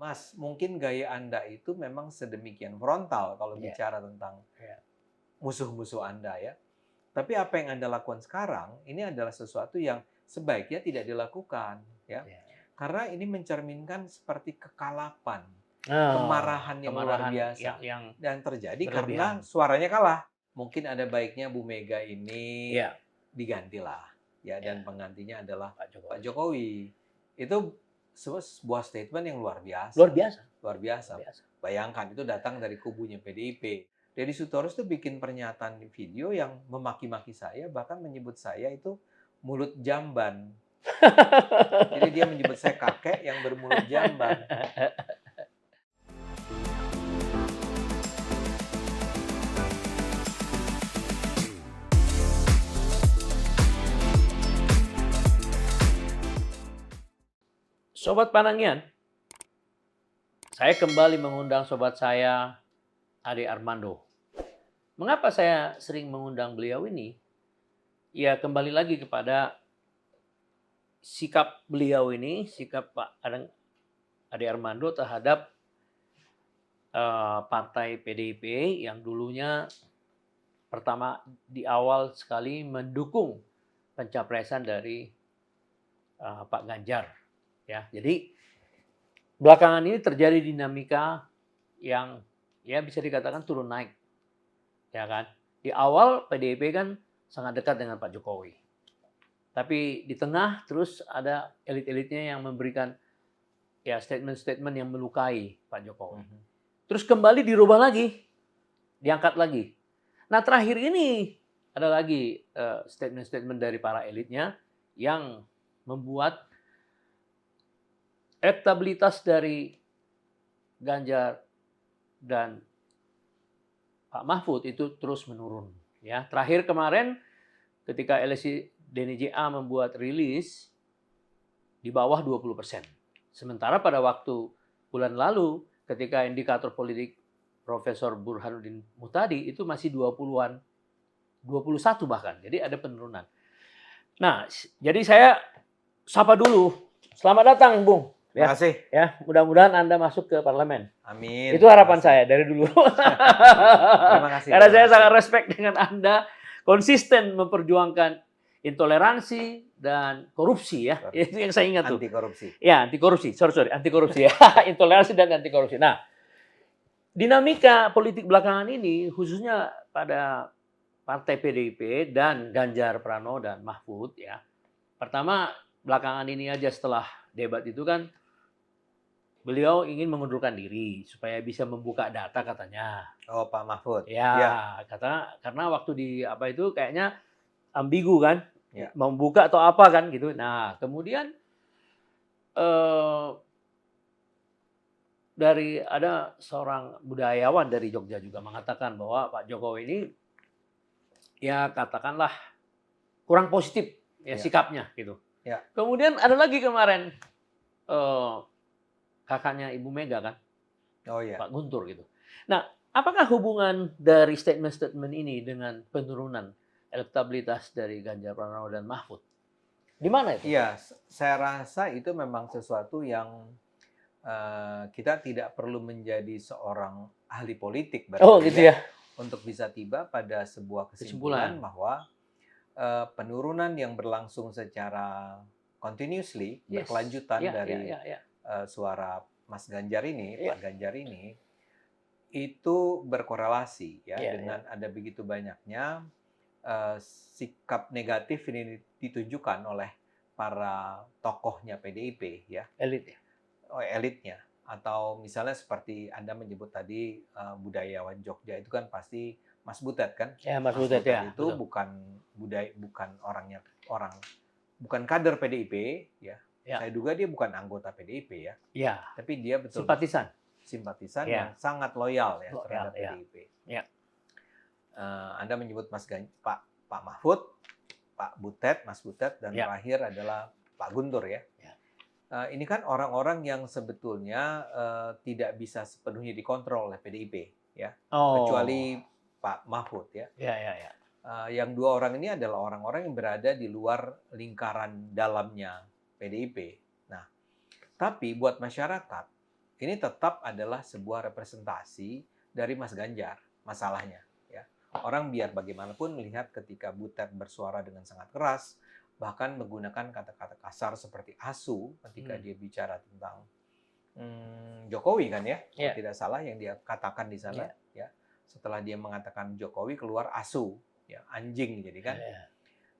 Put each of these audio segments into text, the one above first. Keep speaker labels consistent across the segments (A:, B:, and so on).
A: Mas, mungkin gaya Anda itu memang sedemikian frontal kalau
B: Ya,
A: bicara tentang
B: ya,
A: musuh-musuh Anda ya. Tapi apa yang Anda lakukan sekarang ini adalah sesuatu yang sebaiknya tidak dilakukan ya.
B: ya.
A: Karena ini mencerminkan seperti kekalapan,
B: Oh,
A: kemarahan yang luar
B: kemarahan
A: biasa
B: yang
A: dan terjadi karena
B: berlebihan.
A: suaranya kalah. Mungkin ada baiknya Bu Mega ini
B: Ya,
A: digantilah ya dan
B: ya,
A: penggantinya adalah
B: Pak
A: Pak
B: Jokowi.
A: Jokowi. Itu sebuah statement yang luar
B: Luar
A: biasa.
B: biasa,
A: Luar
B: luar
A: biasa.
B: biasa.
A: Bayangkan itu datang dari kubunya PDIP. Deddy Sitorus itu bikin pernyataan di video yang memaki-maki saya, bahkan menyebut saya itu mulut jamban. Jadi dia menyebut saya kakek yang bermulut jamban.
B: Sobat Panangian, saya kembali mengundang sobat saya, Ade Armando. Mengapa saya sering mengundang beliau ini? Ya kembali lagi kepada sikap beliau ini, sikap Pak Ade Armando terhadap partai PDIP yang dulunya pertama di awal sekali mendukung pencapresan dari Pak Ganjar. Ya, jadi belakangan ini terjadi dinamika yang ya bisa dikatakan turun naik, ya kan? Di awal PDIP kan sangat dekat dengan Pak Jokowi, tapi di tengah terus ada elit-elitnya yang memberikan ya statement-statement yang melukai Pak Jokowi. Terus kembali dirubah lagi, diangkat lagi. Nah terakhir ini ada lagi statement-statement dari para elitnya yang membuat elektabilitas dari Ganjar dan Pak Mahfud itu terus menurun. Ya, terakhir kemarin ketika LSI Denny JA membuat rilis di bawah 20%. Sementara pada waktu bulan lalu ketika indikator politik Profesor Burhanuddin Muhtadi itu masih 20-an, 21 bahkan. Jadi ada penurunan. Nah, jadi saya sapa dulu. Selamat datang, Bung.
A: Terima kasih.
B: Ya, mudah-mudahan Anda masuk ke parlemen.
A: Amin.
B: Itu harapan saya dari dulu.
A: Terima kasih.
B: Karena saya sangat respect dengan Anda, konsisten memperjuangkan intoleransi dan korupsi ya. Itu yang saya ingat tuh.
A: Anti korupsi.
B: Ya, anti korupsi. Sorry, anti korupsi ya. Intoleransi dan anti korupsi. Nah, dinamika politik belakangan ini khususnya pada partai PDIP dan Ganjar Pranowo dan Mahfud ya. Pertama, belakangan ini aja setelah debat itu kan beliau ingin mengundurkan diri supaya bisa membuka data katanya.
A: Oh, Pak Mahfud.
B: Ya, karena waktu di apa itu kayaknya ambigu kan,
A: Ya.
B: membuka atau apa kan gitu. Nah, kemudian dari ada seorang budayawan dari Jogja juga mengatakan bahwa Pak Jokowi ini ya katakanlah kurang positif ya sikapnya gitu.
A: Ya.
B: Kemudian ada lagi kemarin kakaknya Ibu Mega kan,
A: Oh ya.
B: Pak Guntur gitu. Nah, apakah hubungan dari statement-statement ini dengan penurunan elektabilitas dari Ganjar Pranowo dan Mahfud? Di mana itu?
A: Iya, saya rasa itu memang sesuatu yang kita tidak perlu menjadi seorang ahli politik
B: Oh gitu ya.
A: untuk bisa tiba pada sebuah kesimpulan bahwa penurunan yang berlangsung secara continuously, berkelanjutan dari suara Mas Ganjar ini, Pak Ganjar ini, itu berkorelasi ya dengan ada begitu banyaknya sikap negatif ini ditunjukkan oleh para tokohnya PDIP ya.
B: Elit ya.
A: Oh, elitnya. Atau misalnya seperti Anda menyebut tadi budayawan Jogja itu kan pasti Mas Butet kan?
B: Ya, Mas Butet ya.
A: Itu
B: Betul.
A: bukan bukan kader PDIP ya. Saya duga dia bukan anggota PDIP ya.
B: Ya.
A: Tapi dia betul simpatisan yang sangat loyal ya terhadap PDIP.
B: Ya.
A: Anda menyebut Pak Mahfud, Pak Butet, Mas Butet, dan terakhir adalah Pak Guntur ya. Ini kan orang-orang yang sebetulnya tidak bisa sepenuhnya dikontrol oleh PDIP ya, kecuali Pak Mahfud ya. Yang dua orang ini adalah orang-orang yang berada di luar lingkaran dalamnya PDIP. Nah, tapi buat masyarakat ini tetap adalah sebuah representasi dari Mas Ganjar masalahnya. Ya. Orang biar bagaimanapun melihat ketika Butet bersuara dengan sangat keras, bahkan menggunakan kata-kata kasar seperti asu ketika dia bicara tentang Jokowi kan ya, kalau tidak salah yang dia katakan di sana. Ya. Setelah dia mengatakan Jokowi keluar asu, ya anjing jadi kan.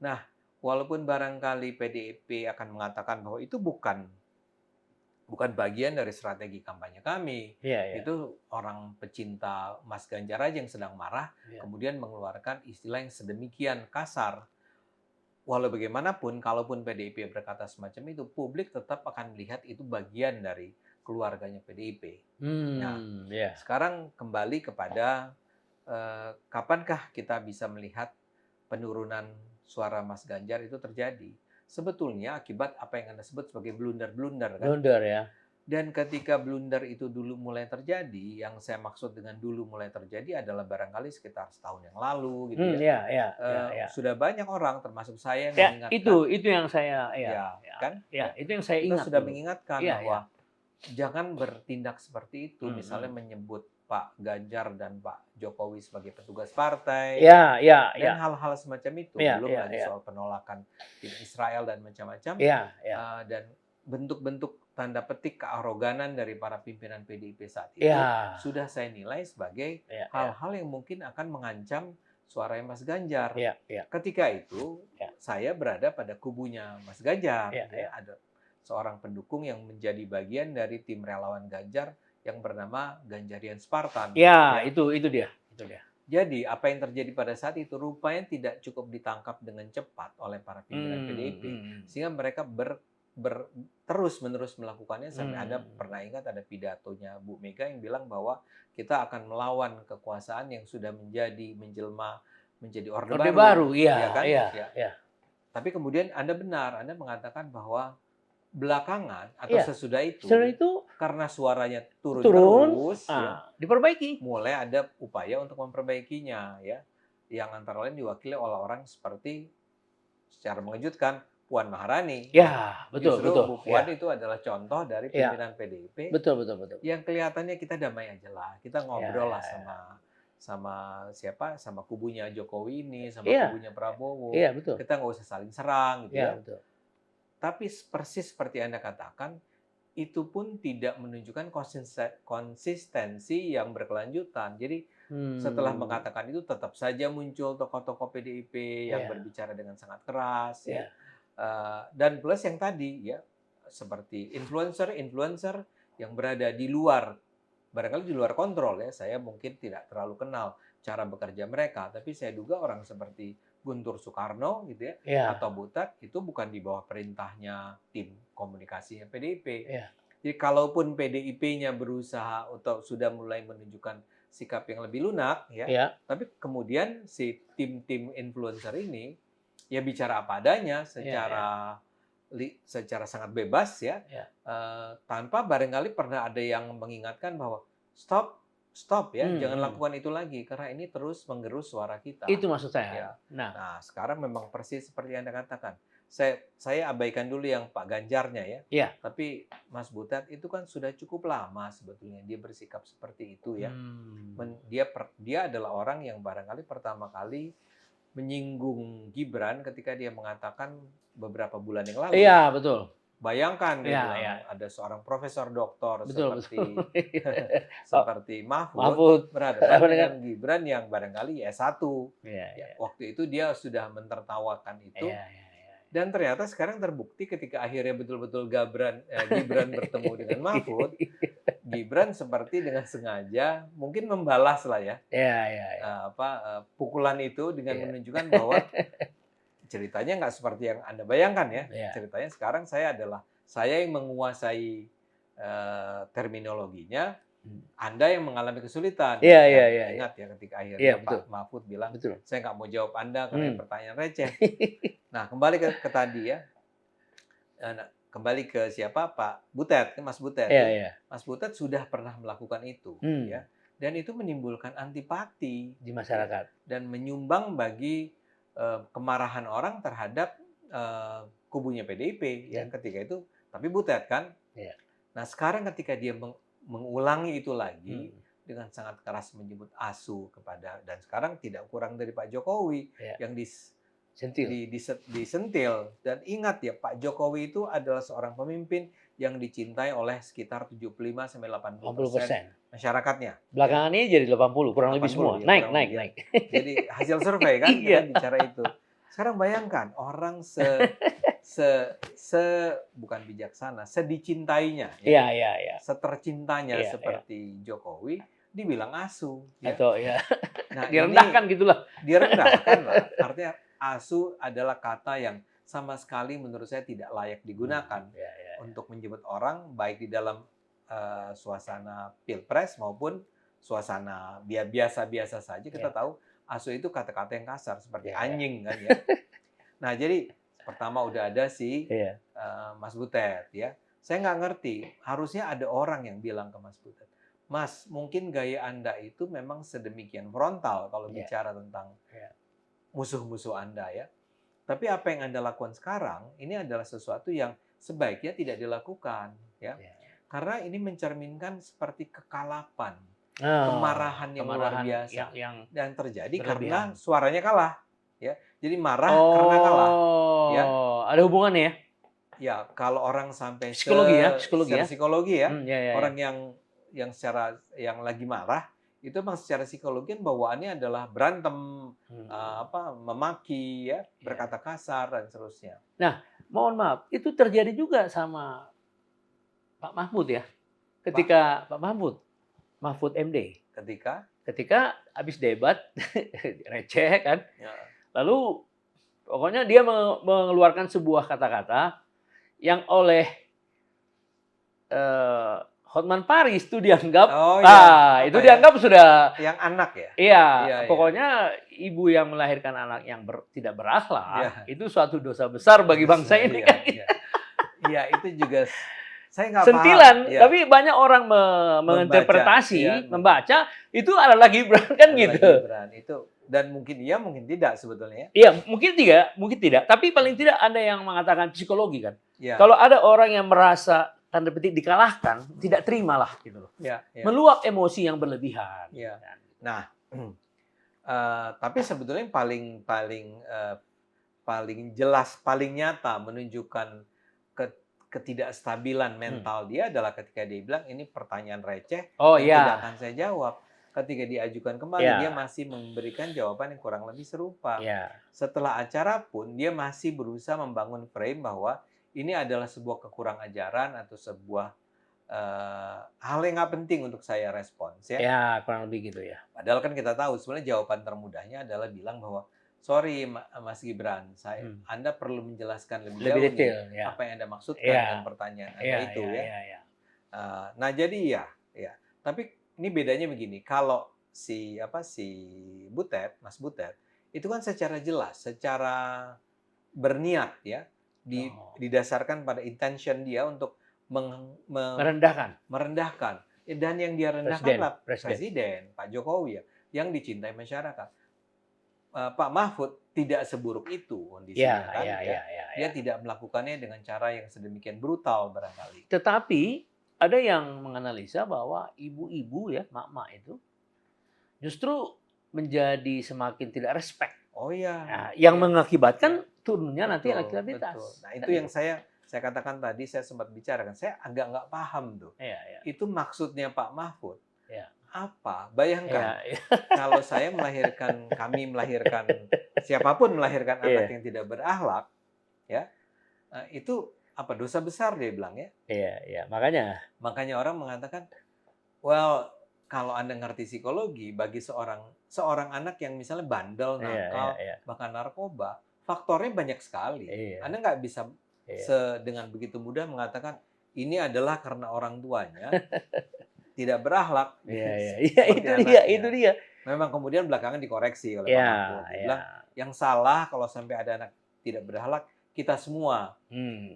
A: Nah, walaupun barangkali PDIP akan mengatakan bahwa itu bukan bagian dari strategi kampanye kami. Itu orang pecinta Mas Ganjar aja yang sedang marah, kemudian mengeluarkan istilah yang sedemikian kasar. Walau bagaimanapun, kalaupun PDIP berkata semacam itu, publik tetap akan melihat itu bagian dari keluarganya PDIP. Sekarang kembali kepada kapankah kita bisa melihat penurunan suara Mas Ganjar itu terjadi? Sebetulnya akibat apa yang Anda sebut sebagai blunder-blunder kan?
B: Blunder ya.
A: Dan ketika blunder itu dulu mulai terjadi, yang saya maksud dengan dulu mulai terjadi adalah barangkali sekitar setahun yang lalu gitu ya. Sudah banyak orang termasuk saya yang mengingatkan.
B: Itu yang saya itu yang saya ingat.
A: Kita sudah mengingatkan bahwa jangan bertindak seperti itu, misalnya menyebut Pak Ganjar dan Pak Jokowi sebagai petugas partai, dan hal-hal semacam itu, belum lagi soal penolakan tim Israel dan macam-macam, dan bentuk-bentuk tanda petik kearoganan dari para pimpinan PDIP saat itu sudah saya nilai sebagai hal-hal yang mungkin akan mengancam suara Mas Ganjar. Ketika itu saya berada pada kubunya Mas Ganjar, ada seorang pendukung yang menjadi bagian dari tim relawan Ganjar yang bernama Ganjarian Spartan.
B: Itu dia.
A: Jadi apa yang terjadi pada saat itu rupanya tidak cukup ditangkap dengan cepat oleh para pimpinan PDIP, sehingga mereka terus-menerus melakukannya sampai Anda pernah ingat ada pidatonya Bu Mega yang bilang bahwa kita akan melawan kekuasaan yang sudah menjelma menjadi orde baru. Tapi kemudian Anda benar, Anda mengatakan bahwa belakangan atau sesudah itu karena suaranya turun terus,
B: diperbaiki.
A: Mulai ada upaya untuk memperbaikinya, ya, yang antara lain diwakili oleh orang seperti secara mengejutkan Puan Maharani.
B: Betul.
A: Bu Puan itu adalah contoh dari pimpinan PDIP.
B: Betul.
A: Yang kelihatannya kita damai aja lah, kita ngobrol lah sama siapa, sama kubunya Jokowi ini, sama kubunya Prabowo. Kita nggak usah saling serang, gitu ya. Tapi persis seperti Anda katakan, itu pun tidak menunjukkan konsistensi yang berkelanjutan. Jadi setelah mengatakan itu tetap saja muncul tokoh-tokoh PDIP yang berbicara dengan sangat keras, dan plus yang tadi ya seperti influencer yang berada di luar, barangkali di luar kontrol ya. Saya mungkin tidak terlalu kenal cara bekerja mereka, tapi saya duga orang seperti Guntur Soekarno gitu ya, atau Butet itu bukan di bawah perintahnya tim komunikasinya PDIP. Jadi kalaupun PDIP-nya berusaha atau sudah mulai menunjukkan sikap yang lebih lunak tapi kemudian si tim-tim influencer ini ya bicara apa adanya secara sangat bebas tanpa barangkali pernah ada yang mengingatkan bahwa stop ya, jangan lakukan itu lagi karena ini terus menggerus suara kita.
B: Itu maksud saya.
A: Nah, sekarang memang persis seperti yang Anda katakan. Saya abaikan dulu yang Pak Ganjarnya ya. Tapi Mas Butet itu kan sudah cukup lama sebetulnya dia bersikap seperti itu ya. Dia adalah orang yang barangkali pertama kali menyinggung Gibran ketika dia mengatakan beberapa bulan yang lalu.
B: Betul.
A: Bayangkan dia bilang ada seorang profesor doktor seperti Mahfud berhadapan dengan Gibran yang barangkali S1. Waktu itu dia sudah mentertawakan itu. Dan ternyata sekarang terbukti ketika akhirnya betul-betul Gibran bertemu dengan Mahfud, Gibran seperti dengan sengaja mungkin membalas lah ya. Pukulan itu dengan menunjukkan bahwa ceritanya nggak seperti yang Anda bayangkan ya. Ceritanya sekarang saya yang menguasai terminologinya, Anda yang mengalami kesulitan. Ingat ya ketika akhirnya Pak Mahfud bilang, saya nggak mau jawab Anda karena pertanyaan receh. Nah, kembali ke tadi ya. Kembali ke siapa? Pak Butet, Mas Butet. Mas Butet sudah pernah melakukan itu ya. Dan itu menimbulkan antipati
B: di masyarakat
A: dan menyumbang bagi kemarahan orang terhadap kubunya PDIP yang ketika itu, tapi Butet kan. Nah sekarang ketika dia mengulangi itu lagi dengan sangat keras menyebut asu kepada, dan sekarang tidak kurang dari Pak Jokowi yang disentil. Dan ingat ya, Pak Jokowi itu adalah seorang pemimpin yang dicintai oleh sekitar 75-80% masyarakatnya.
B: Belakangan ini jadi 80, kurang lebih semua.
A: Ya,
B: naik.
A: Jadi hasil survei kan kita bicara itu. Sekarang bayangkan orang bukan bijaksana, sedicintainya, setercintanya seperti Jokowi, dibilang asu.
B: Atau
A: nah,
B: direndahkan gitulah.
A: Direndahkan lah. Artinya asu adalah kata yang sama sekali menurut saya tidak layak digunakan untuk menyebut orang, baik di dalam suasana pilpres maupun suasana biasa-biasa saja. Kita tahu asu itu kata-kata yang kasar seperti anjing kan ya. Nah, jadi pertama udah ada si Mas Butet ya. Saya nggak ngerti, harusnya ada orang yang bilang ke Mas Butet, Mas, mungkin gaya Anda itu memang sedemikian frontal kalau bicara tentang musuh-musuh Anda ya. Tapi apa yang Anda lakukan sekarang ini adalah sesuatu yang sebaiknya tidak dilakukan ya. Karena ini mencerminkan seperti kekalapan, kemarahan yang luar biasa yang terjadi karena suaranya kalah ya. Jadi marah karena kalah ya.
B: Ada hubungannya ya?
A: Ya, kalau orang sampai
B: psikologi ya.
A: Orang yang yang lagi marah itu memang secara psikologi bawaannya adalah berantem, memaki ya, berkata kasar dan seterusnya.
B: Nah, mohon maaf, itu terjadi juga sama Pak Mahfud ya. Ketika Pak Mahfud MD. Ketika habis debat receh kan. Lalu pokoknya dia mengeluarkan sebuah kata-kata yang oleh Hotman Paris itu dianggap, itu dianggap sudah
A: yang anak ya.
B: Iya, pokoknya ibu yang melahirkan anak yang tidak berakhlak itu suatu dosa besar bagi bangsa ini kan.
A: Iya, itu juga saya nggak
B: sentilan,
A: paham.
B: Tapi banyak orang menginterpretasi, membaca itu adalah Gibran kan gitu.
A: Gibran itu, dan mungkin iya, mungkin tidak sebetulnya.
B: Iya, mungkin tidak. Tapi paling tidak ada yang mengatakan psikologi kan. Kalau ada orang yang merasa tanda petik dikalahkan, tidak terimalah gitu loh. Meluap emosi yang berlebihan.
A: Nah, tapi sebetulnya paling jelas, paling nyata menunjukkan ketidakstabilan mental dia adalah ketika dia bilang ini pertanyaan receh tidak akan saya jawab. Ketika diajukan kembali dia masih memberikan jawaban yang kurang lebih serupa. Setelah acara pun dia masih berusaha membangun frame bahwa ini adalah sebuah kekurang ajaran atau sebuah hal yang nggak penting untuk saya respons
B: ya. Kurang lebih gitu ya.
A: Padahal kan kita tahu sebenarnya jawaban termudahnya adalah bilang bahwa sorry Mas Gibran, Anda perlu menjelaskan lebih jauh
B: detail,
A: apa yang Anda maksudkan dengan pertanyaan Anda itu ya. Nah jadi ya. Tapi ini bedanya begini, kalau si Butet, Mas Butet, itu kan secara jelas, secara berniat ya, didasarkan pada intention dia untuk
B: merendahkan.
A: Dan yang dia rendahkan adalah Presiden Pak Jokowi ya, yang dicintai masyarakat. Pak Mahfud tidak seburuk itu kondisinya kan. Dia tidak melakukannya dengan cara yang sedemikian brutal barangkali.
B: Tetapi ada yang menganalisa bahwa ibu-ibu ya, mak-mak itu justru menjadi semakin tidak respect. Yang mengakibatkan turunnya nanti elektabilitas.
A: Nah, itu yang saya katakan tadi, saya sempat bicarakan. Saya agak nggak paham tuh. Itu maksudnya Pak Mahfud. Apa? Bayangkan kalau kami melahirkan siapapun melahirkan anak yang tidak berakhlak, ya itu apa dosa besar dia bilang ya. Makanya orang mengatakan, well kalau Anda ngerti psikologi, bagi seorang anak yang misalnya bandel, nakal, bahkan narkoba, faktornya banyak sekali. Anda nggak bisa dengan begitu mudah mengatakan ini adalah karena orang tuanya tidak berakhlak.
B: Itu dia.
A: Memang kemudian belakangan dikoreksi oleh Pak Mahfud. Dia bilang yang salah kalau sampai ada anak tidak berakhlak kita semua.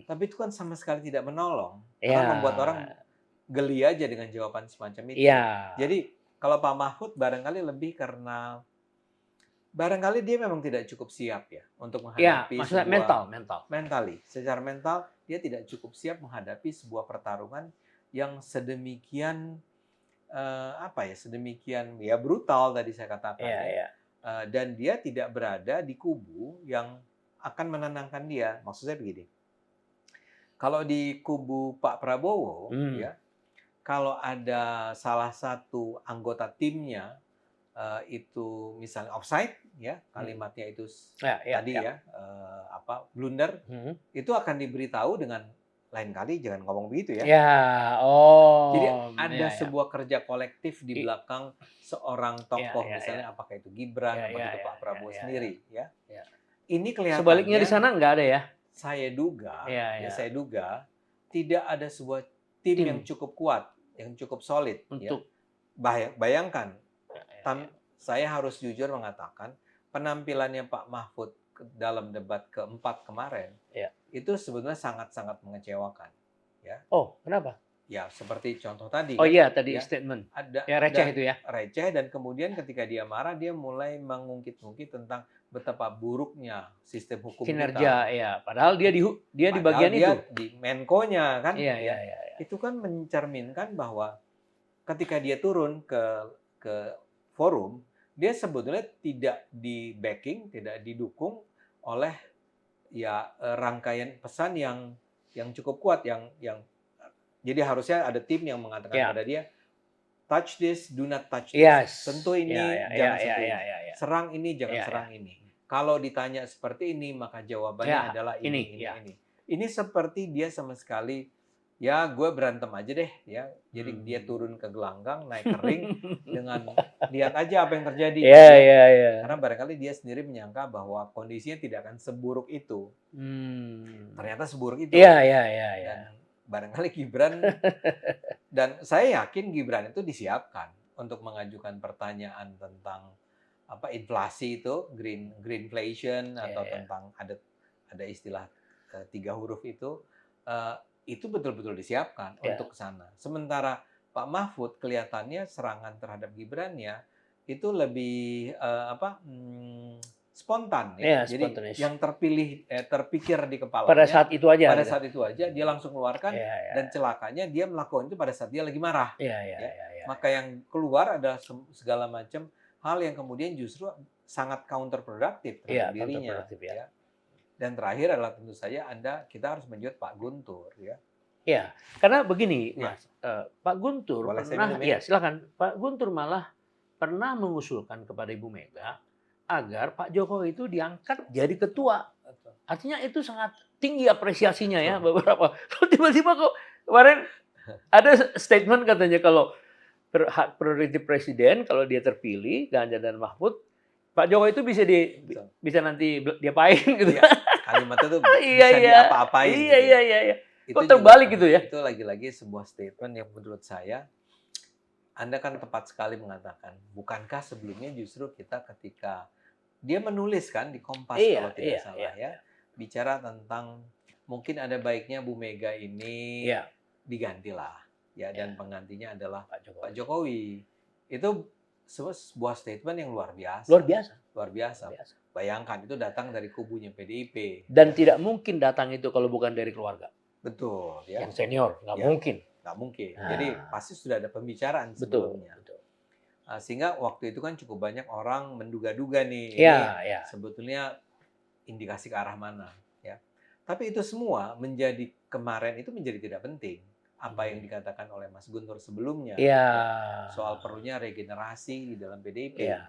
A: Tapi itu kan sama sekali tidak menolong. Karena membuat orang geli aja dengan jawaban semacam itu. Jadi kalau Pak Mahfud barangkali lebih karena barangkali dia memang tidak cukup siap ya untuk menghadapi
B: secara mental
A: dia tidak cukup siap menghadapi sebuah pertarungan yang sedemikian sedemikian ya brutal tadi saya katakan ya. Dan dia tidak berada di kubu yang akan menenangkan dia. Maksud saya begini, kalau di kubu Pak Prabowo ya, kalau ada salah satu anggota timnya itu misalnya offside ya, kalimatnya itu blunder, itu akan diberitahu dengan lain kali jangan ngomong begitu ya. Jadi ada sebuah kerja kolektif di belakang seorang tokoh, misalnya apakah itu Gibran, apakah itu Pak Prabowo sendiri ya. Ini kelihatannya
B: sebaliknya di sana nggak ada ya.
A: Saya duga tidak ada sebuah tim yang cukup kuat, yang cukup solid untuk bayangkan. Saya harus jujur mengatakan penampilannya Pak Mahfud dalam debat keempat kemarin itu sebetulnya sangat-sangat mengecewakan. Ya.
B: Oh, kenapa?
A: Ya, seperti contoh tadi.
B: Oh iya, tadi statement.
A: Ada
B: receh itu ya.
A: Receh, dan kemudian ketika dia marah, dia mulai mengungkit-ungkit tentang betapa buruknya sistem hukum
B: kinerja,
A: kita.
B: Padahal dia di bagian
A: dia
B: itu.
A: Di Menko-nya kan.
B: Iya.
A: Itu kan mencerminkan bahwa ketika dia turun ke forum, dia sebetulnya tidak di backing, tidak didukung oleh rangkaian pesan yang cukup kuat, yang jadi harusnya ada tim yang mengatakan pada dia, touch this, do not touch this. Sentuh ini, jangan sentuh ini. Serang ini, jangan serang ini. Kalau ditanya seperti ini, maka jawabannya adalah ini. Ini seperti dia sama sekali, ya gue berantem aja deh ya. Jadi dia turun ke gelanggang, naik ke ring dengan lihat aja apa yang terjadi. Karena barangkali dia sendiri menyangka bahwa kondisinya tidak akan seburuk itu. Ternyata seburuk itu. Dan barangkali Gibran dan saya yakin Gibran itu disiapkan untuk mengajukan pertanyaan tentang inflasi itu, greenflation, atau tentang ada istilah 3 huruf itu betul-betul disiapkan untuk ke sana. Sementara Pak Mahfud kelihatannya serangan terhadap Gibran-nya itu lebih spontan ya. Jadi yang terpikir di kepalanya
B: pada saat itu aja.
A: Saat itu aja dia langsung keluarkan, dan celakanya dia melakukan itu pada saat dia lagi marah. Maka yang keluar adalah segala macam hal yang kemudian justru sangat counterproductive terhadap dirinya. Dan terakhir adalah tentu saja kita harus menjawab Pak Guntur ya.
B: Ya, karena begini, Mas. Pak Guntur silakan. Pak Guntur malah pernah mengusulkan kepada Ibu Mega agar Pak Jokowi itu diangkat jadi ketua. Artinya itu sangat tinggi apresiasinya ya beberapa. Tiba-tiba kok kemarin ada statement katanya kalau hak prerogatif presiden kalau dia terpilih Ganjar dan Mahfud, Pak Jokowi itu bisa nanti diapain gitu.
A: Kalimat itu bisa diapa-apain.
B: Iya. Kok terbalik gitu ya?
A: Itu lagi-lagi sebuah statement yang menurut saya, Anda kan tepat sekali mengatakan, bukankah sebelumnya justru kita ketika dia menulis kan di Kompas kalau tidak salah ya, bicara tentang mungkin ada baiknya Bu Mega ini digantilah ya, dan penggantinya adalah Pak Jokowi. Itu sebuah statement yang luar biasa. Luar biasa. Bayangkan itu datang dari kubunya PDIP.
B: Dan tidak mungkin datang itu kalau bukan dari keluarga.
A: Betul ya.
B: Yang senior, nggak mungkin.
A: Nggak mungkin. Jadi pasti sudah ada pembicaraan sebelumnya. Betul. Sehingga waktu itu kan cukup banyak orang menduga-duga nih, ini sebetulnya indikasi ke arah mana, ya. Tapi itu semua kemarin itu menjadi tidak penting. Apa yang dikatakan oleh Mas Guntur sebelumnya, soal perlunya regenerasi di dalam PDIP, ya.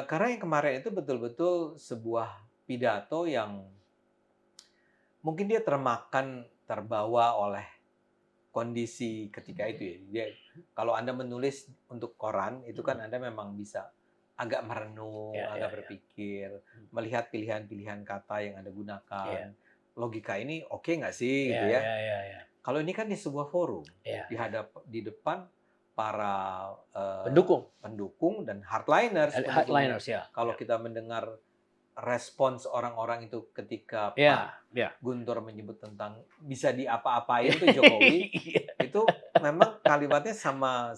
A: Karena yang kemarin itu betul-betul sebuah pidato yang mungkin dia terbawa oleh kondisi ketika itu ya. Kalau Anda menulis untuk koran itu kan Anda memang bisa agak merenung, agak berpikir, melihat pilihan-pilihan kata yang Anda gunakan. Logika ini oke nggak sih gitu ya. Kalau ini kan di sebuah forum, di depan para pendukung dan hardliners. Kalau kita mendengar respons orang-orang itu ketika Pak Guntur menyebut tentang bisa diapa-apain itu Jokowi, itu memang kalimatnya sama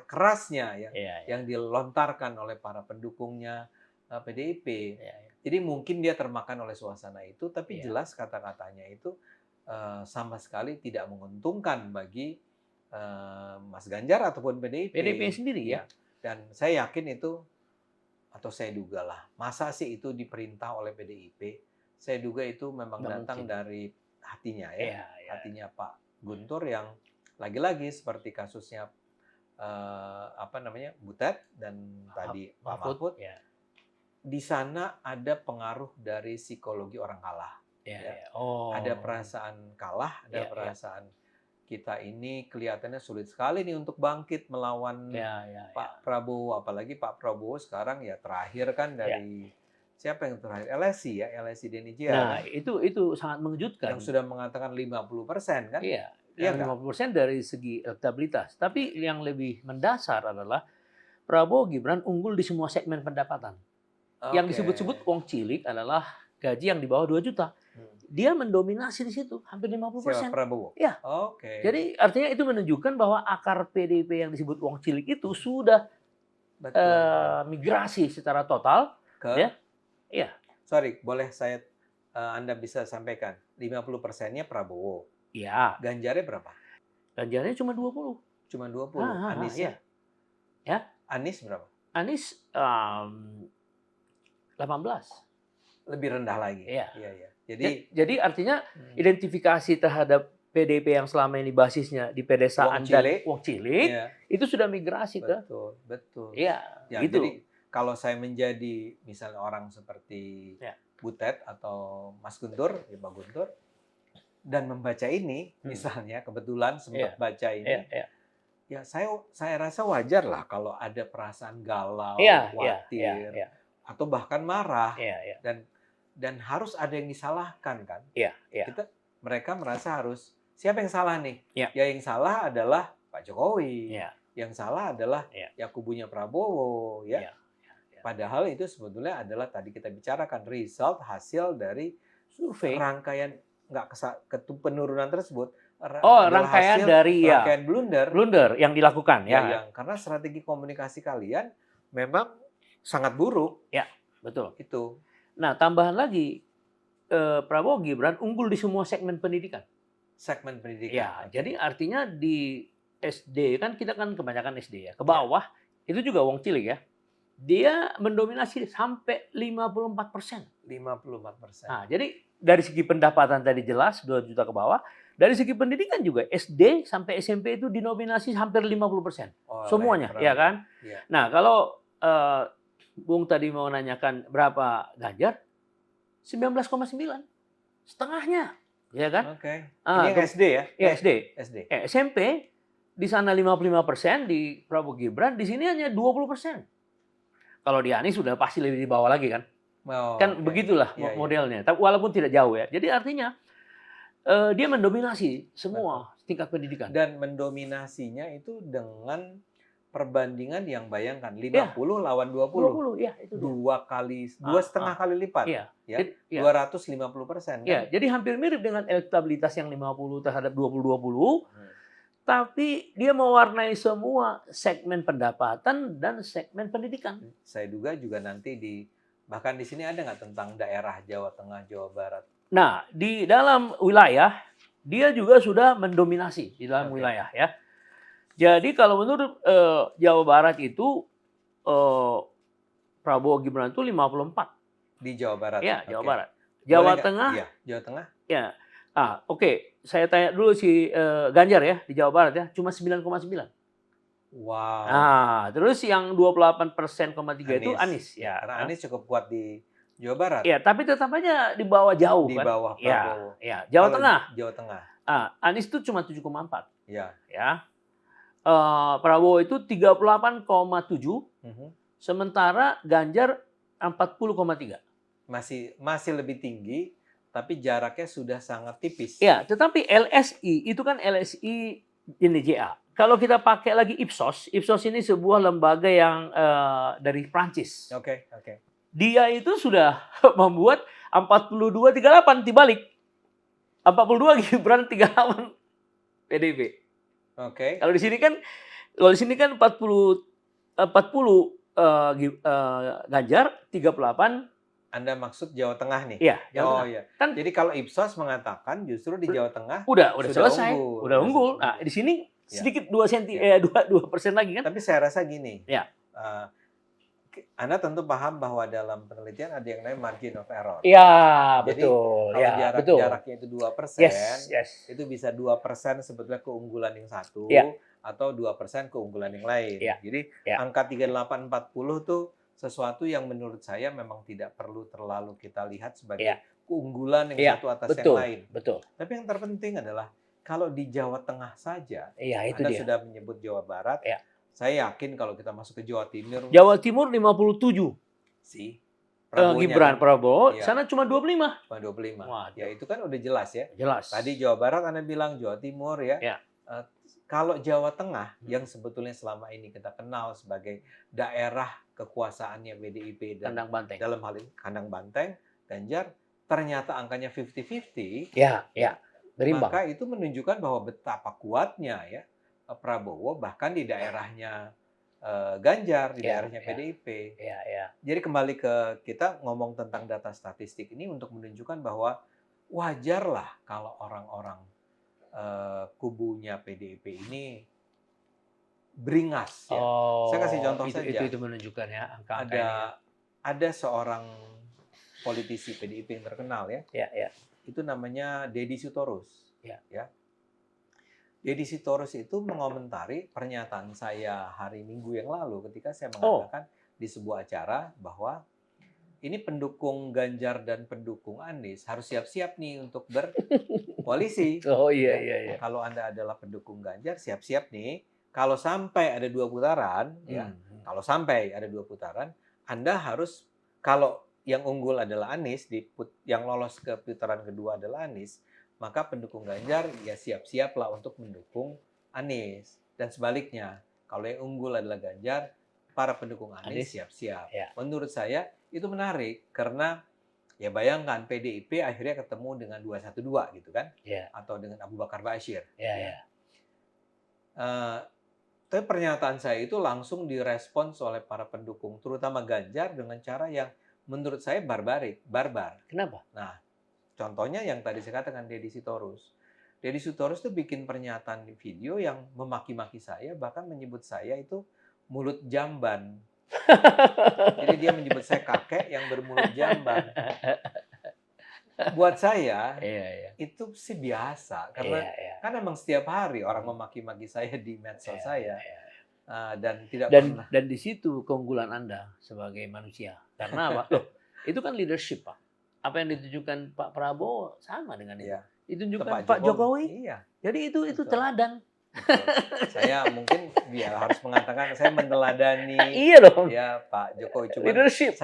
A: kerasnya ya, yang dilontarkan oleh para pendukungnya PDIP. Jadi mungkin dia termakan oleh suasana itu, tapi jelas kata-katanya itu sama sekali tidak menguntungkan bagi Mas Ganjar ataupun PDIP.
B: PDIP sendiri ya.
A: Dan saya yakin itu, atau saya duga lah, masa sih itu diperintah oleh PDIP? Saya duga itu memang datang dari hatinya ya, hatinya Pak Guntur yang lagi-lagi seperti kasusnya Butet dan tadi Pak Mahfud. Di sana ada pengaruh dari psikologi orang kalah. Ada perasaan kalah, ada perasaan kita ini kelihatannya sulit sekali nih untuk bangkit melawan Pak Prabowo, apalagi Pak Prabowo sekarang ya terakhir kan dari siapa yang terakhir? LSI ya, LSI Denijia.
B: Nah, itu sangat mengejutkan.
A: Yang sudah mengatakan 50% kan?
B: Iya, 50% dari segi elektabilitas. Tapi yang lebih mendasar adalah Prabowo Gibran unggul di semua segmen pendapatan. Yang disebut-sebut uang cilik adalah gaji yang di bawah 2 juta. Dia mendominasi di situ, hampir 50%.
A: Siapa Prabowo?
B: Ya. Jadi artinya itu menunjukkan bahwa akar PDIP yang disebut uang cilik itu sudah migrasi secara total ke
A: Sorry, boleh saya Anda bisa sampaikan 50%-nya Prabowo.
B: Iya.
A: Ganjarnya berapa?
B: Ganjarnya cuma 20.
A: Cuma 20. Aniesnya?
B: Ya.
A: Anies berapa?
B: Anies 18.
A: Lebih rendah lagi.
B: Iya.
A: Jadi
B: artinya identifikasi terhadap PDIP yang selama ini basisnya di pedesaan dan uang cilik itu sudah migrasi ke.
A: Betul.
B: Iya. Gitu.
A: Jadi kalau saya menjadi misalnya orang seperti Butet atau Mas Guntur, Pak Guntur, dan membaca ini, misalnya kebetulan sempat baca ini, ya saya rasa wajar lah kalau ada perasaan galau, khawatir, atau bahkan marah, dan harus ada yang disalahkan kan? Mereka merasa harus siapa yang salah nih? Ya yang salah adalah Pak Jokowi, yang salah adalah kubunya Prabowo, Padahal itu sebetulnya adalah tadi kita bicarakan result hasil dari
B: survei
A: rangkaian penurunan tersebut.
B: Rangkaian dari
A: rangkaian blunder
B: yang dilakukan
A: karena strategi komunikasi kalian memang sangat buruk.
B: Ya, betul.
A: Itu.
B: Nah, tambahan lagi Prabowo Gibran unggul di semua segmen pendidikan.
A: Segmen pendidikan.
B: Ya, jadi artinya di SD kan kita kan kebanyakan SD ya. Ke bawah itu juga uang cilik ya. Dia mendominasi sampai 54%.
A: 54%.
B: Nah, jadi dari segi pendapatan tadi jelas 2 juta ke bawah. Dari segi pendidikan juga SD sampai SMP itu dinominasi hampir 50%. Semuanya, ya kan?
A: Ya.
B: Nah, kalau Bung tadi mau nanyakan berapa Ganjar? 19,9. Setengahnya, ya kan?
A: Oke. Ini SD ya?
B: Ya, SD.
A: SMP
B: di sana 55%, di Prabowo Gibran, di sini hanya 20%. Kalau di Anies sudah pasti lebih di bawah lagi kan? Begitulah modelnya. Tapi walaupun tidak jauh ya. Jadi artinya dia mendominasi semua tingkat pendidikan.
A: Dan mendominasinya itu dengan perbandingan yang bayangkan 50 lawan 20.
B: 20 ya itu.
A: 2,5 kali lipat.
B: Iya.
A: Ya. 250%. Kan?
B: Ya, jadi hampir mirip dengan elektabilitas yang 50 terhadap 20-20. Tapi dia mewarnai semua segmen pendapatan dan segmen pendidikan.
A: Saya duga juga nanti bahkan di sini ada nggak tentang daerah Jawa Tengah, Jawa Barat?
B: Nah, di dalam wilayah dia juga sudah mendominasi di dalam wilayah ya. Jadi kalau menurut Jawa Barat itu Prabowo Gibran itu 54
A: di Jawa Barat.
B: Ya, Jawa Barat. Jawa Tengah?
A: Iya, Jawa Tengah.
B: Ya. Oke. Saya tanya dulu si Ganjar ya di Jawa Barat ya, cuma 9,9.
A: Wow.
B: Nah, terus yang 28,3% itu Anies ya.
A: Karena Anies cukup kuat di Jawa Barat.
B: Ya, tapi tetap aja di bawah jauh
A: di
B: kan.
A: Di bawah Prabowo.
B: Ya. Jawa Tengah.
A: Jawa Tengah.
B: Anies itu cuma 7,4.
A: Ya.
B: Prabowo itu 38,7. Sementara Ganjar 40,3.
A: Masih lebih tinggi. Tapi jaraknya sudah sangat tipis.
B: Ya, tetapi LSI itu kan LSI Denijia. Kalau kita pakai lagi Ipsos ini sebuah lembaga yang dari Prancis.
A: Oke.
B: Dia itu sudah membuat 42-38 dibalik. 42 Gibran 38 PDIP.
A: Oke.
B: Kalau di sini kan 40 Ganjar 38
A: Anda maksud Jawa Tengah nih?
B: Iya, Jawa Tengah.
A: Iya. Kan, jadi kalau Ipsos mengatakan justru di Jawa Tengah
B: udah selesai,
A: unggul.
B: udah unggul. Nah, di sini sedikit 2% lagi kan?
A: Tapi saya rasa gini.
B: Ya.
A: Anda tentu paham bahwa dalam penelitian ada yang namanya margin of error.
B: Iya,
A: jadi,
B: betul.
A: Kalau jaraknya itu 2%, itu bisa 2% sebetulnya keunggulan yang satu, atau 2% keunggulan yang lain. Jadi, angka 38-40 tuh sesuatu yang menurut saya memang tidak perlu terlalu kita lihat sebagai keunggulan yang satu atas yang lain.
B: Betul.
A: Tapi yang terpenting adalah kalau di Jawa Tengah saja,
B: Anda
A: sudah menyebut Jawa Barat, saya yakin kalau kita masuk ke Jawa Timur
B: 57
A: sih.
B: Gibran Prabowo, sana cuma 25.
A: Cuma 25. Ya itu kan udah jelas ya.
B: Jelas.
A: Tadi Jawa Barat Anda bilang, Jawa Timur ya. Kalau Jawa Tengah yang sebetulnya selama ini kita kenal sebagai daerah kekuasaannya PDIP dan dalam hal ini kandang banteng, Ganjar, ternyata angkanya 50-50.
B: Berimbang.
A: Maka itu menunjukkan bahwa betapa kuatnya ya Prabowo bahkan di daerahnya Ganjar, di daerahnya PDIP. Jadi kembali ke kita ngomong tentang data statistik ini untuk menunjukkan bahwa wajarlah kalau orang-orang kubunya PDIP ini beringas. Saya kasih contoh saja.
B: Itu menunjukkan ya angka
A: ada seorang politisi PDIP yang terkenal ya. Itu namanya Deddy Sitorus. Deddy Sitorus itu mengomentari pernyataan saya hari Minggu yang lalu ketika saya mengatakan di sebuah acara bahwa ini pendukung Ganjar dan pendukung Anies harus siap-siap nih untuk berkoalisi. Kalau Anda adalah pendukung Ganjar, siap-siap nih. Kalau sampai ada 2 putaran, kalau sampai ada 2 putaran, Anda harus, kalau yang unggul adalah Anies, yang lolos ke putaran kedua adalah Anies, maka pendukung Ganjar ya siap-siaplah untuk mendukung Anies. Dan sebaliknya, kalau yang unggul adalah Ganjar, para pendukung Anies siap-siap. Menurut saya itu menarik karena ya bayangkan PDIP akhirnya ketemu dengan 212 gitu kan, atau dengan Abu Bakar Bashir. Tapi pernyataan saya itu langsung direspons oleh para pendukung, terutama Ganjar dengan cara yang menurut saya barbar.
B: Kenapa?
A: Nah, contohnya yang tadi saya katakan Deddy Sitorus. Deddy Sitorus itu bikin pernyataan di video yang memaki-maki saya, bahkan menyebut saya itu mulut jamban. Jadi dia menyebut saya kakek yang bermulut jamban. Buat saya itu sih biasa karena kan emang setiap hari orang memaki-maki saya di medsos saya. Dan tidak pernah.
B: Dan di situ keunggulan Anda sebagai manusia. Karena apa? Loh, itu kan leadership, Pak. Apa yang ditunjukkan Pak Prabowo sama dengan itu. Ditunjukkan Pak Jokowi. Jadi itu teladan.
A: Betul. Saya mungkin harus mengatakan saya meneladani Pak Jokowi. Cuma
B: leadership.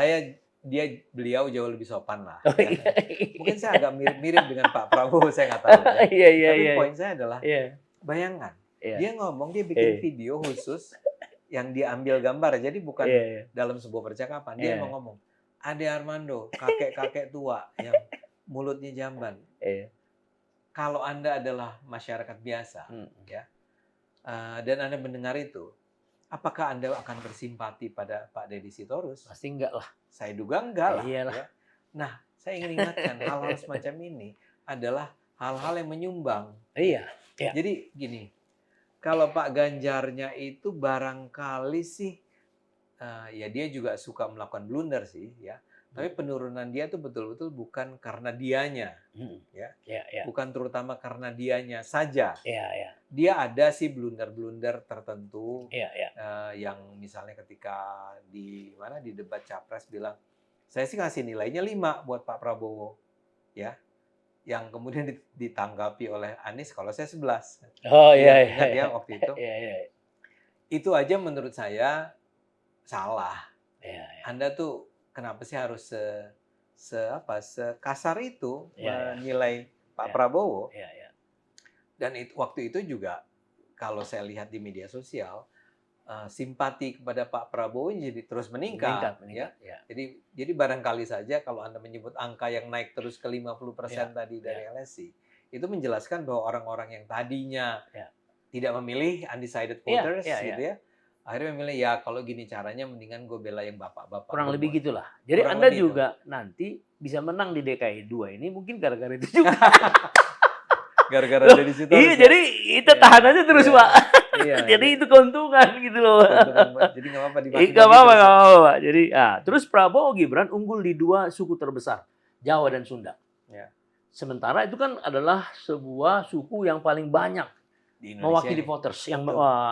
A: Beliau jauh lebih sopan lah. Mungkin saya agak mirip dengan Pak Prabowo, saya nggak tahu. Tapi poin saya adalah bayangkan. Dia ngomong, dia bikin video khusus yang dia ambil gambar. Jadi bukan dalam sebuah percakapan. Dia mau ngomong, Ade Armando, kakek-kakek tua yang mulutnya jamban. Kalau Anda adalah masyarakat biasa, dan Anda mendengar itu, apakah Anda akan bersimpati pada Pak Deddy Sitorus?
B: Pasti enggak lah.
A: Saya duga enggak lah. Nah, saya ingin ingatkan hal-hal semacam ini adalah hal-hal yang menyumbang. Jadi gini, kalau Pak Ganjarnya itu barangkali sih, ya dia juga suka melakukan blunder sih, ya. Tapi penurunan dia tuh betul-betul bukan karena dianya, bukan terutama karena dianya saja. Dia ada sih blunder-blunder tertentu, yang misalnya ketika di debat capres bilang, saya sih ngasih nilainya 5 buat Pak Prabowo, ya. Yang kemudian ditanggapi oleh Anies kalau saya 11. Ingat ya waktu itu. Itu aja menurut saya salah. Anda tuh kenapa sih harus sekasar itu menilai Pak Prabowo? Dan waktu itu juga kalau saya lihat di media sosial, simpati kepada Pak Prabowo jadi terus meningkat. Jadi barangkali saja kalau Anda menyebut angka yang naik terus ke 50% tadi dari LSI, itu menjelaskan bahwa orang-orang yang tadinya tidak memilih undecided voters gitu ya, Akhirnya memilih ya kalau gini caranya mendingan gue bela yang bapak-bapak.
B: Kurang lebih gitulah. Jadi
A: Kurang
B: Anda
A: lebih
B: juga nanti bisa menang di DKI 2 ini mungkin gara-gara itu juga.
A: Gara-gara dari situ.
B: Iya, jadi kita tahan aja terus, Pak.
A: Iya,
B: jadi itu keuntungan gitu loh.
A: Jadi nggak apa-apa dibagi-bagi.
B: Nggak apa-apa, Pak. Jadi, terus Prabowo Gibran unggul di 2 suku terbesar, Jawa dan Sunda.
A: Ya.
B: Sementara itu kan adalah sebuah suku yang paling banyak mewakili voters yang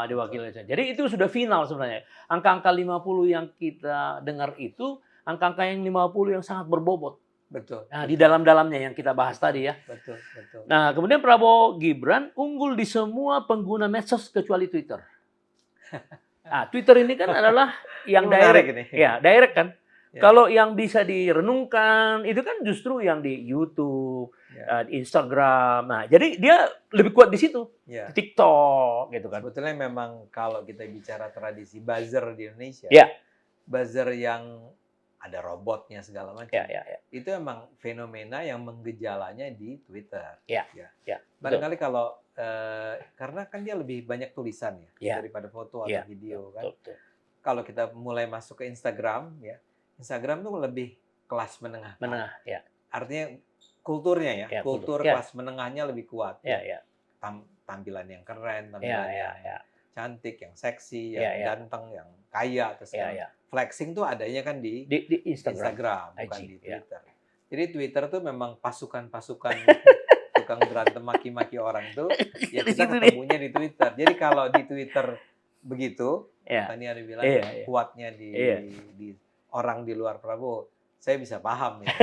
B: diwakili. Jadi itu sudah final sebenarnya. Angka-angka 50 yang kita dengar itu angka-angka yang 50 yang sangat berbobot.
A: Betul.
B: Nah, di dalam-dalamnya yang kita bahas tadi ya.
A: Betul, betul.
B: Nah, kemudian Prabowo Gibran unggul di semua pengguna medsos kecuali Twitter. Nah, Twitter ini kan adalah yang direct. Ini. Ya, direct kan. Ya. Kalau yang bisa direnungkan itu kan justru yang di YouTube, Instagram. Nah, jadi dia lebih kuat di situ. Ya. TikTok gitu kan.
A: Sebetulnya memang kalau kita bicara tradisi buzzer di Indonesia, buzzer yang ada robotnya segala macam. Itu emang fenomena yang menggejalanya di Twitter. Barangkali kalau karena kan dia lebih banyak tulisan daripada foto atau video kan. Betul. Kalau kita mulai masuk ke Instagram Instagram tuh lebih kelas menengah. Artinya kulturnya kultur kelas menengahnya lebih kuat. Tampilan yang keren, tampilan yang cantik, yang seksi, yang ganteng, yang kaya atau flexing tuh adanya kan di Instagram bukan di Twitter. Jadi Twitter tuh memang pasukan-pasukan tukang berantem maki-maki orang tuh ya kita ketemunya di Twitter. Jadi kalau di Twitter begitu, tadi ada bilang kuatnya di orang di luar Prabowo, saya bisa paham ya.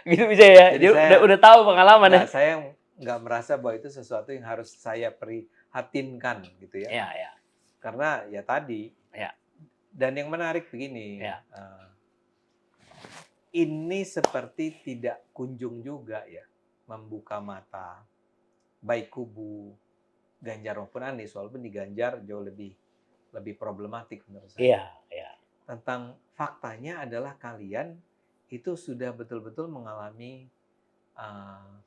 B: Gitu bisa ya. Jadi udah tahu pengalaman ya.
A: Saya nggak merasa bahwa itu sesuatu yang harus saya prihatinkan gitu ya. Karena ya tadi. Dan yang menarik begini, ini seperti tidak kunjung juga membuka mata baik kubu Ganjar maupun Anies, walaupun di Ganjar jauh lebih problematik menurut saya. Tentang faktanya adalah kalian itu sudah betul-betul mengalami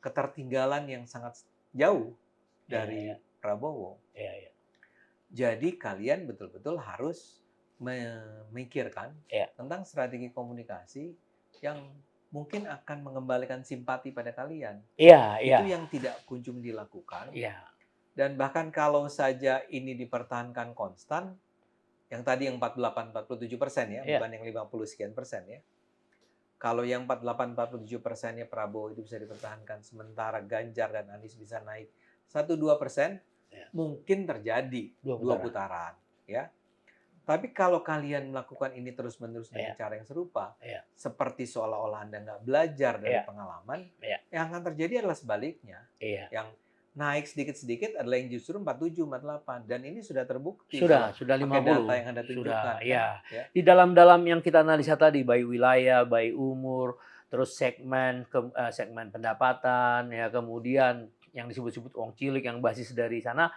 A: ketertinggalan yang sangat jauh dari Prabowo. Jadi kalian betul-betul harus memikirkan tentang strategi komunikasi yang mungkin akan mengembalikan simpati pada kalian. Itu yang tidak kunjung dilakukan. Dan bahkan kalau saja ini dipertahankan konstan, yang tadi yang 48-47% bukan yang 50 sekian persen ya. Kalau yang 48-47%-nya Prabowo itu bisa dipertahankan, sementara Ganjar dan Anies bisa naik 1-2%, mungkin terjadi 2 putaran ya. Tapi kalau kalian melakukan ini terus-menerus dengan cara yang serupa, seperti seolah-olah Anda nggak belajar dari pengalaman, yang akan terjadi adalah sebaliknya. Yang naik sedikit-sedikit adalah yang justru 47, 48. Dan ini sudah terbukti.
B: Sudah 50.
A: Data yang Anda tunjukkan.
B: Di dalam yang kita analisa tadi, baik wilayah, baik umur, terus segmen pendapatan, kemudian yang disebut-sebut uang cilik yang basis dari sana,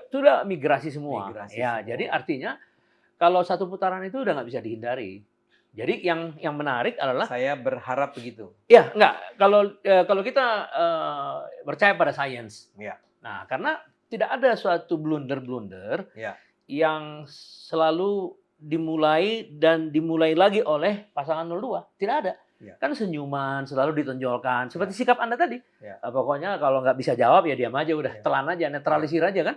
B: sudah migrasi semua. Jadi artinya kalau satu putaran itu udah nggak bisa dihindari. Jadi yang menarik adalah
A: saya berharap begitu.
B: Enggak. Kalau kita percaya pada sains. Nah, karena tidak ada suatu blunder yang selalu dimulai lagi oleh pasangan 02. Tidak ada. Kan senyuman selalu ditonjolkan. Seperti sikap Anda tadi. Pokoknya kalau nggak bisa jawab ya diam aja udah. Telan aja, netralisir aja kan.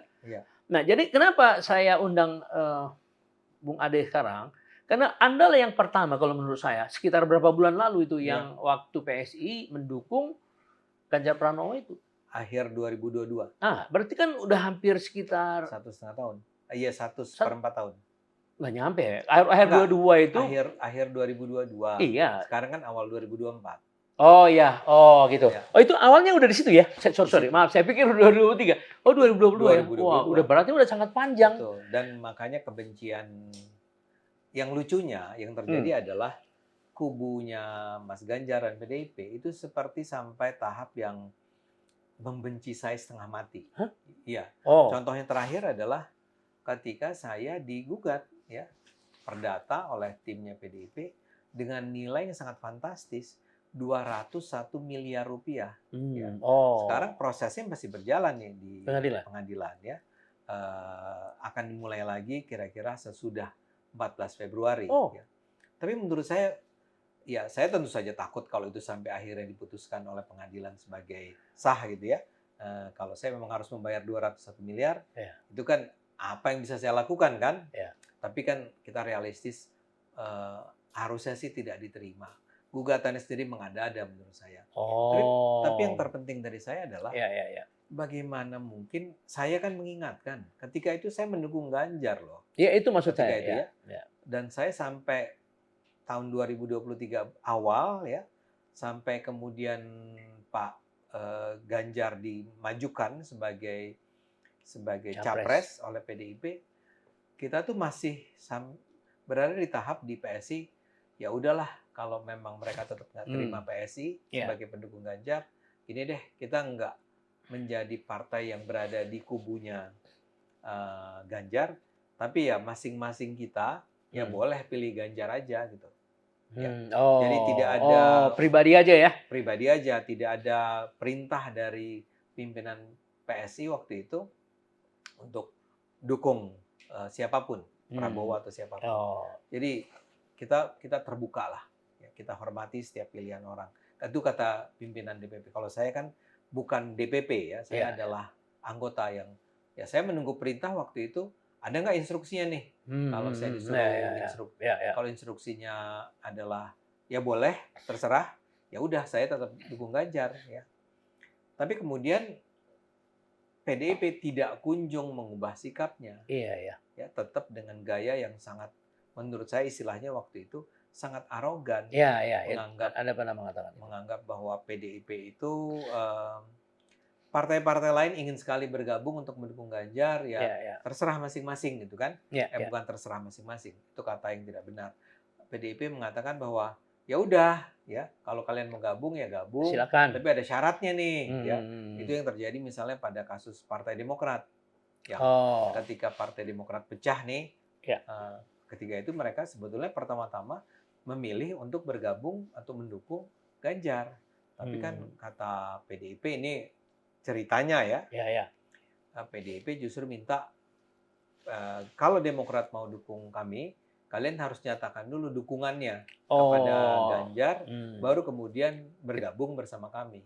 B: Nah, jadi kenapa saya undang Bung Ade sekarang? Karena Anda lah yang pertama kalau menurut saya, sekitar berapa bulan lalu itu yang waktu PSI mendukung Ganjar Pranowo itu.
A: Akhir 2022.
B: Berarti kan udah hampir sekitar
A: 1,5 tahun. Iya, 1/4 tahun.
B: Nggak nyampe ya? Akhir 22 itu?
A: Akhir 2022.
B: Iya.
A: Sekarang kan awal 2024.
B: Oh iya, gitu. Oh itu awalnya udah di situ ya? Sorry, maaf, saya pikir 2023. Oh 2022 ya? Wah, udah berarti udah sangat panjang.
A: Betul. Dan makanya kebencian yang lucunya yang terjadi adalah kubunya Mas Ganjar dan PDIP itu seperti sampai tahap yang membenci saya setengah mati. Iya. Contoh yang terakhir adalah ketika saya digugat perdata oleh timnya PDIP dengan nilai yang sangat fantastis, 201 miliar rupiah. Sekarang prosesnya masih berjalan nih di pengadilan ya. akan dimulai lagi kira-kira sesudah 14 Februari.
B: Oh.
A: Ya. Tapi menurut saya, ya saya tentu saja takut kalau itu sampai akhirnya diputuskan oleh pengadilan sebagai sah gitu ya. Kalau saya memang harus membayar 201 miliar, itu kan apa yang bisa saya lakukan kan? Tapi kan kita realistis, harusnya sih tidak diterima. Gugatannya sendiri mengada-ada menurut saya. Tapi yang terpenting dari saya adalah bagaimana mungkin saya kan mengingatkan ketika itu saya mendukung Ganjar loh.
B: Ya itu maksud
A: ketika
B: saya.
A: Itu ya. Dan saya sampai tahun 2023 awal ya, sampai kemudian Pak Ganjar dimajukan sebagai capres oleh PDIP, kita tuh masih berada di tahap di PSI, ya udahlah kalau memang mereka tetap nggak terima PSI sebagai pendukung Ganjar, ini deh kita nggak menjadi partai yang berada di kubunya Ganjar, tapi ya masing-masing kita ya boleh pilih Ganjar aja gitu. Ya. Jadi tidak ada
B: pribadi aja ya.
A: Pribadi aja, tidak ada perintah dari pimpinan PSI waktu itu untuk dukung siapapun, Prabowo atau siapapun. Jadi kita terbuka lah, ya, kita hormati setiap pilihan orang. Itu kata pimpinan DPP. Kalau saya kan bukan DPP ya, saya adalah anggota yang ya saya menunggu perintah waktu itu. Ada nggak instruksinya nih? Kalau saya disuruh kalau instruksinya adalah ya boleh, terserah, ya udah saya tetap dukung Ganjar ya. Tapi kemudian PDIP tidak kunjung mengubah sikapnya. Ya, tetap dengan gaya yang sangat, menurut saya istilahnya waktu itu sangat arogan. Menganggap bahwa PDIP itu partai-partai lain ingin sekali bergabung untuk mendukung Ganjar, terserah masing-masing gitu kan? Bukan terserah masing-masing, itu kata yang tidak benar. PDIP mengatakan bahwa ya udah, ya kalau kalian mau gabung ya gabung,
B: silakan.
A: Tapi ada syaratnya nih, ya. Itu yang terjadi misalnya pada kasus Partai Demokrat, yang ketika Partai Demokrat pecah nih, ketika itu mereka sebetulnya pertama-tama memilih untuk bergabung atau mendukung Ganjar, tapi kan kata PDIP ini ceritanya ya, PDIP justru minta kalau Demokrat mau dukung kami, kalian harus nyatakan dulu dukungannya kepada Ganjar, baru kemudian bergabung bersama kami.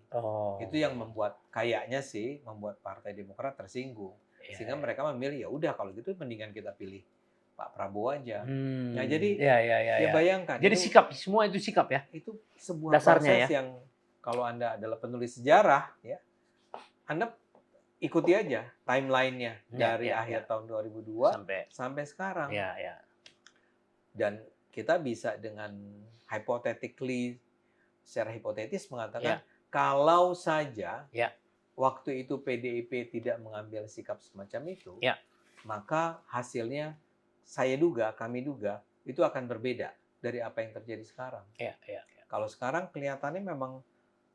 A: Itu yang membuat kayaknya sih membuat Partai Demokrat tersinggung, sehingga mereka memilih ya udah kalau gitu mendingan kita pilih Pak Prabowo aja. Nah jadi ya bayangkan.
B: Jadi itu, semua itu sikap ya.
A: Itu sebuah dasarnya proses yang kalau Anda adalah penulis sejarah ya. Anda ikuti aja timeline-nya dari akhir tahun 2002 sampai sekarang. Dan kita bisa dengan secara hipotetis mengatakan kalau saja waktu itu PDIP tidak mengambil sikap semacam itu, maka hasilnya kami duga itu akan berbeda dari apa yang terjadi sekarang. Kalau sekarang kelihatannya memang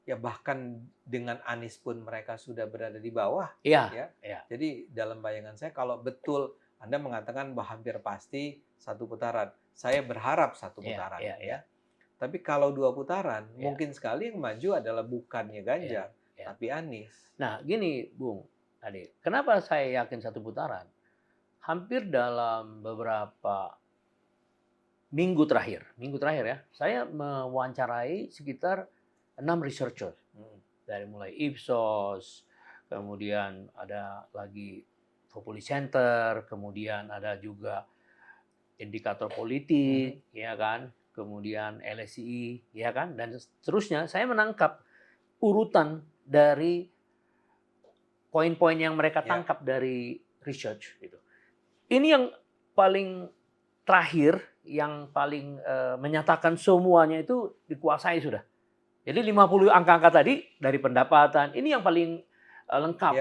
A: ya bahkan dengan Anies pun mereka sudah berada di bawah. Jadi dalam bayangan saya kalau betul Anda mengatakan bahwa hampir pasti satu putaran, saya berharap satu putaran. Tapi kalau 2 putaran, mungkin sekali yang maju adalah bukannya Ganjar, tapi Anies.
B: Nah gini Bung Ade, kenapa saya yakin satu putaran? Hampir dalam beberapa minggu terakhir ya, saya mewawancarai sekitar 6 researcher, dari mulai Ipsos, kemudian ada lagi Populi Center, kemudian ada juga indikator politik, ya kan, kemudian LSI, ya kan, dan seterusnya. Saya menangkap urutan dari poin-poin yang mereka tangkap dari research gitu. Ini yang paling terakhir, yang paling menyatakan semuanya itu dikuasai sudah. Jadi 50 angka-angka tadi dari pendapatan ini yang paling lengkap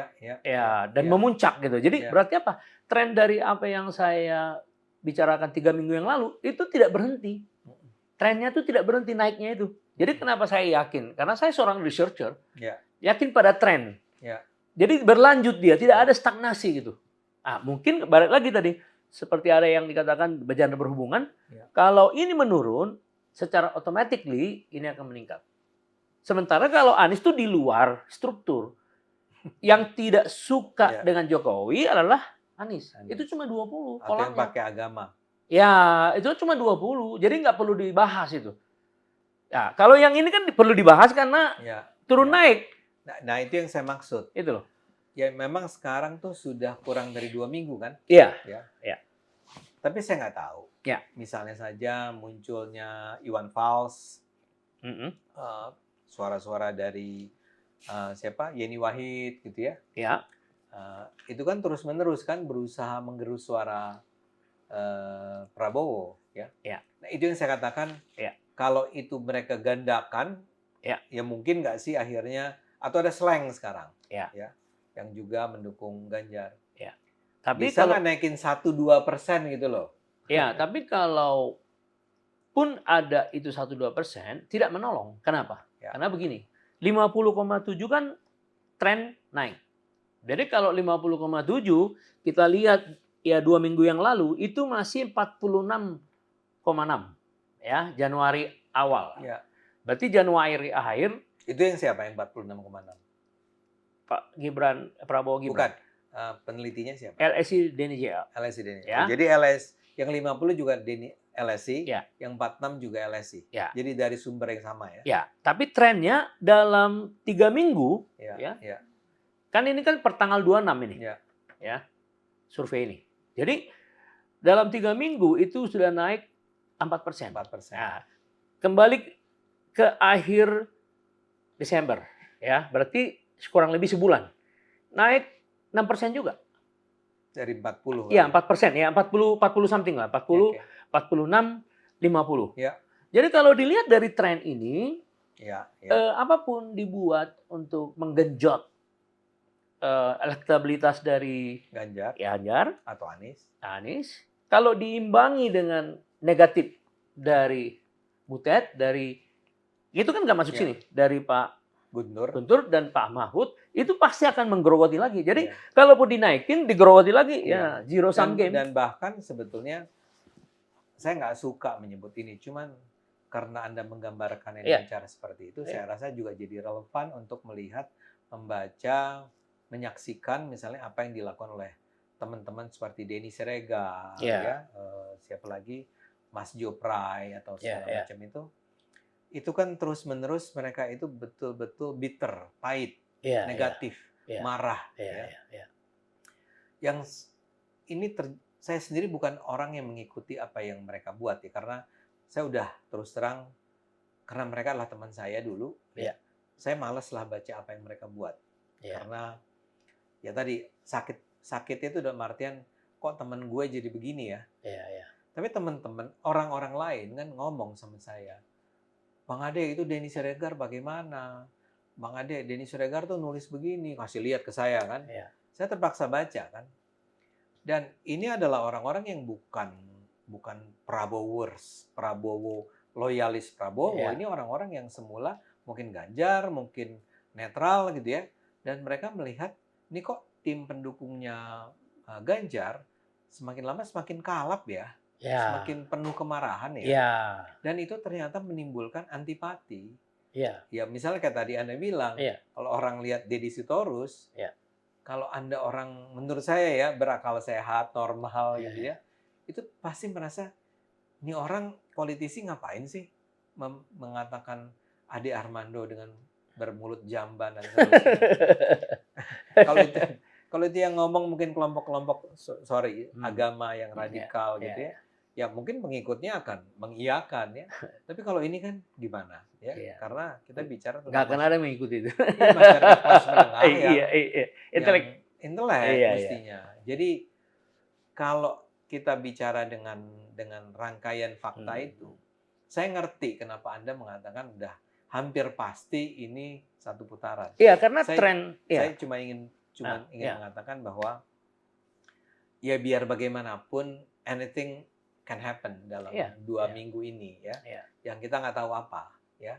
B: dan memuncak gitu. Jadi berarti apa? Tren dari apa yang saya bicarakan 3 minggu yang lalu itu tidak berhenti. Trennya itu tidak berhenti naiknya itu. Jadi kenapa saya yakin? Karena saya seorang researcher, yakin pada tren. Jadi berlanjut dia, tidak ada stagnasi gitu. Mungkin balik lagi tadi seperti ada yang dikatakan bencana berhubungan. Kalau ini menurun, secara automatically ini akan meningkat. Sementara kalau Anies itu di luar struktur, yang tidak suka dengan Jokowi adalah Anies. Itu cuma 20
A: Atau yang pakai agama.
B: Ya, itu cuma 20. Jadi nggak perlu dibahas itu. Ya, kalau yang ini kan perlu dibahas karena turun naik.
A: Nah, itu yang saya maksud.
B: Itu loh.
A: Ya memang sekarang tuh sudah kurang dari 2 minggu kan?
B: Iya.
A: Ya. Tapi saya nggak tahu.
B: Ya.
A: Misalnya saja munculnya Iwan Fals, suara-suara dari siapa? Yeni Wahid gitu ya.
B: Ya.
A: Itu kan terus-menerus kan berusaha menggerus suara Prabowo ya. Nah, itu yang saya katakan. Kalau itu mereka gandakan, ya mungkin nggak sih akhirnya, atau ada slang sekarang, ya yang juga mendukung Ganjar. Tapi bisa nggak naikin 1-2% gitu loh.
B: Ya, tapi kalau pun ada itu 1-2% tidak menolong. Kenapa? Karena begini, 50,7 kan tren naik. Jadi kalau 50,7 kita lihat ya 2 minggu yang lalu itu masih 46,6 ya Januari awal. Berarti Januari akhir
A: itu yang siapa yang 46,6?
B: Pak Prabowo Gibran.
A: Bukan. Penelitinya siapa?
B: LSI Denny JA.
A: LSI Denny. Ya. Jadi LS yang 50 juga LSI, yang 46 juga LSI. Jadi dari sumber yang sama ya.
B: Ya, tapi trennya dalam 3 minggu kan ini kan per tanggal 26 ini. Ya. Survei ini. Jadi dalam 3 minggu itu sudah naik 4%.
A: 4%.
B: Nah, kembali ke akhir Desember ya, berarti kurang lebih sebulan. Naik 6% juga.
A: Dari 40.
B: Iya, 4%. Ya, 40 something lah. 40, 46, 50.
A: Ya.
B: Jadi kalau dilihat dari tren ini, apapun dibuat untuk menggenjot elektabilitas dari
A: Ganjar atau
B: Anies, kalau diimbangi dengan negatif dari Butet, dari itu kan nggak masuk sini, dari Pak Guntur dan Pak Mahfud, itu pasti akan menggerogoti lagi. Jadi kalaupun dinaikin, digerogoti lagi, ya zero sum game.
A: Dan bahkan sebetulnya saya nggak suka menyebut ini, cuman karena Anda menggambarkan ini cara seperti itu, saya rasa juga jadi relevan untuk melihat, membaca, menyaksikan misalnya apa yang dilakukan oleh teman-teman seperti Denny Siregar, siapa lagi, Mas Joprai atau segala macam itu kan terus-menerus mereka itu betul-betul bitter, pahit, negatif, marah. Yang ini saya sendiri bukan orang yang mengikuti apa yang mereka buat ya, karena saya udah terus terang, karena mereka adalah teman saya dulu, saya malas lah baca apa yang mereka buat, karena ya tadi sakitnya itu dalam artian kok teman gue jadi begini ya. Tapi teman-teman orang-orang lain kan ngomong sama saya, Bang Ade itu Denny Siregar bagaimana? Bang Ade, Denny Siregar tuh nulis begini, kasih lihat ke saya kan. Saya terpaksa baca kan. Dan ini adalah orang-orang yang bukan Prabowers, Prabowo, loyalis Prabowo. Ini orang-orang yang semula mungkin Ganjar, mungkin netral gitu ya. Dan mereka melihat, ini kok tim pendukungnya Ganjar semakin lama semakin kalap ya. Semakin penuh kemarahan ya. Dan itu ternyata menimbulkan antipati. Ya misalnya kayak tadi Anda bilang, kalau orang lihat Deddy Sitorus, kalau Anda orang menurut saya ya berakal sehat, normal gitu ya, itu pasti merasa ini orang politisi ngapain sih mengatakan Ade Armando dengan bermulut jamban dan seterusnya. Kalau itu yang ngomong mungkin kelompok-kelompok agama yang radikal gitu ya. Ya mungkin pengikutnya akan mengiyakan ya. Tapi kalau ini kan gimana ya? Karena kita bicara tentang
B: nggak akan ada yang mengikuti itu.
A: Masyarakat kelas menengah intelek mestinya. Jadi kalau kita bicara dengan rangkaian fakta itu, saya ngerti kenapa Anda mengatakan udah hampir pasti ini satu putaran.
B: Iya, karena tren.
A: Saya cuma ingin mengatakan bahwa ya biar bagaimanapun anything can happen dalam 2 minggu ini ya. Yang kita nggak tahu apa ya.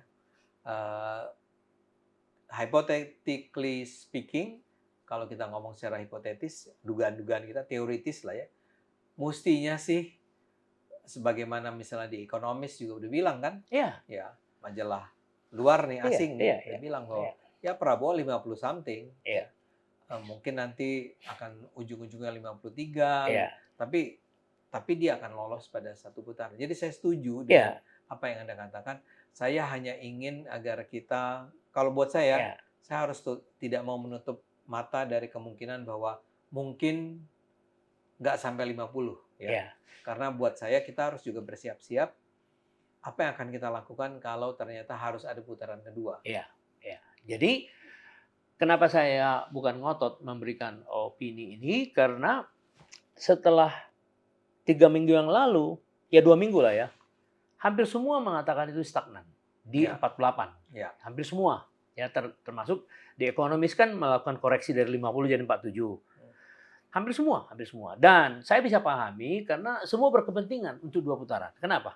A: Hypothetically speaking, kalau kita ngomong secara hipotetis, dugaan-dugaan kita teoritis lah ya. Mestinya sih sebagaimana misalnya di Economist juga udah bilang kan? Ya, majalah luar nih asing nih udah bilang bahwa ya Prabowo 50 something. mungkin nanti akan ujung-ujungnya 53,
B: Iya.
A: tapi dia akan lolos pada satu putaran. Jadi saya setuju dengan apa yang Anda katakan. Saya hanya ingin agar kita, kalau buat saya harus tidak mau menutup mata dari kemungkinan bahwa mungkin nggak sampai 50 ya. Karena buat saya kita harus juga bersiap-siap apa yang akan kita lakukan kalau ternyata harus ada putaran kedua.
B: Iya. Jadi kenapa saya bukan ngotot memberikan opini ini, karena setelah 3 minggu yang lalu, ya 2 minggu lah ya, hampir semua mengatakan itu stagnan di 48. Hampir semua. Ya, termasuk di Economist kan melakukan koreksi dari 50 jadi 47. Hampir semua. Dan saya bisa pahami karena semua berkepentingan untuk 2 putaran. Kenapa?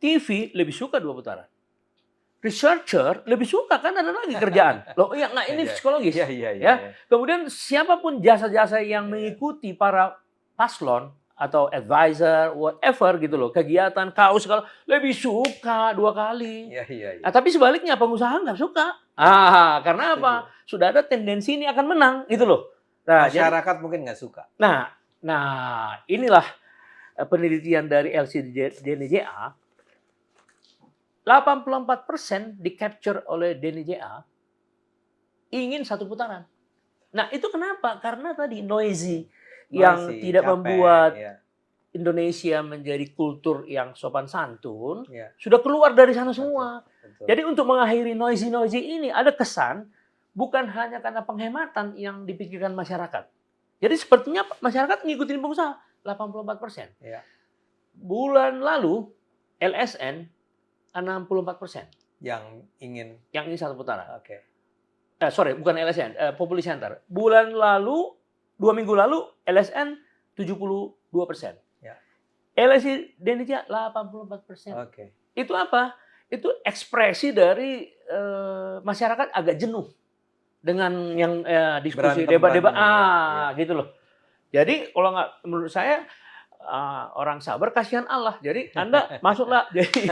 B: TV lebih suka 2 putaran. Researcher lebih suka, kan ada lagi kerjaan. Loh, iya nggak, ini psikologis. Ya. Kemudian siapapun jasa-jasa yang mengikuti para paslon atau advisor, whatever gitu loh, kegiatan, kaos, kalau lebih suka 2 kali. Nah, tapi sebaliknya pengusaha nggak suka. Karena apa? Sudah ada tendensi ini akan menang gitu loh.
A: Nah, masyarakat mungkin nggak suka.
B: Nah, inilah penelitian dari LCDNJA. 84% di-capture oleh DNJA ingin 1 putaran. Nah, itu kenapa? Karena tadi noisy yang tidak membuat Indonesia menjadi kultur yang sopan santun, sudah keluar dari sana semua. Betul. Jadi untuk mengakhiri noisy ini ada kesan bukan hanya karena penghematan yang dipikirkan masyarakat. Jadi sepertinya masyarakat ngikutin pengusaha 84%. Bulan lalu LSN 64%
A: yang ingin
B: 1 putaran. Bukan LSN, Populi Center. Bulan lalu, 2 minggu lalu LSN 72%. LSI Indonesia 84%. Itu apa? Itu ekspresi dari masyarakat agak jenuh dengan yang diskusi debat-debat gitu loh. Jadi kalau nggak, menurut saya orang sabar kasihan Allah. Jadi Anda masuklah. Jadi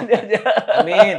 A: Amin.